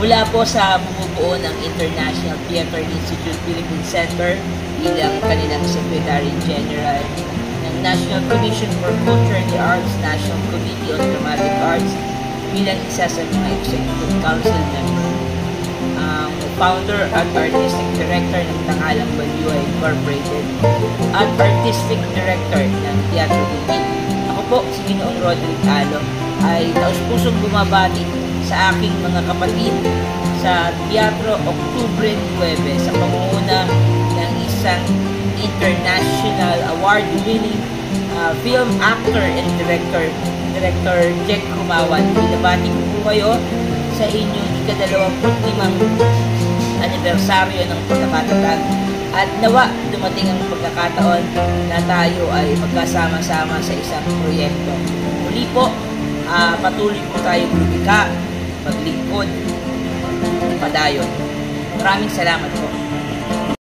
Mula po sa bumubuo ng International Theatre Institute Philippine Center bilang kanilang Secretary General, ng National Commission for Culture and the Arts, National Committee on Dramatic Arts bilang isa sa mga Executive Council member, founder at Artistic Director ng Tanghalang Banyo Incorporated at Artistic Director ng Teatro Buti. Ako po, si Ginoong Roderick Alo, ay taus-pusong bumabati sa aking mga kapatid sa Teatro Oktubre 9 sa pangunguna ng isang international award-winning film actor and director, Director Jack Kumawan. Binabati ko po kayo sa inyong ika-25 anibersaryo ng pagkakatatag at nawa dumating ang pagkakataon na tayo ay magkasama-sama sa isang proyekto. Muli po, patuloy po tayong lumika, maglingkod, padayon. Maraming salamat po.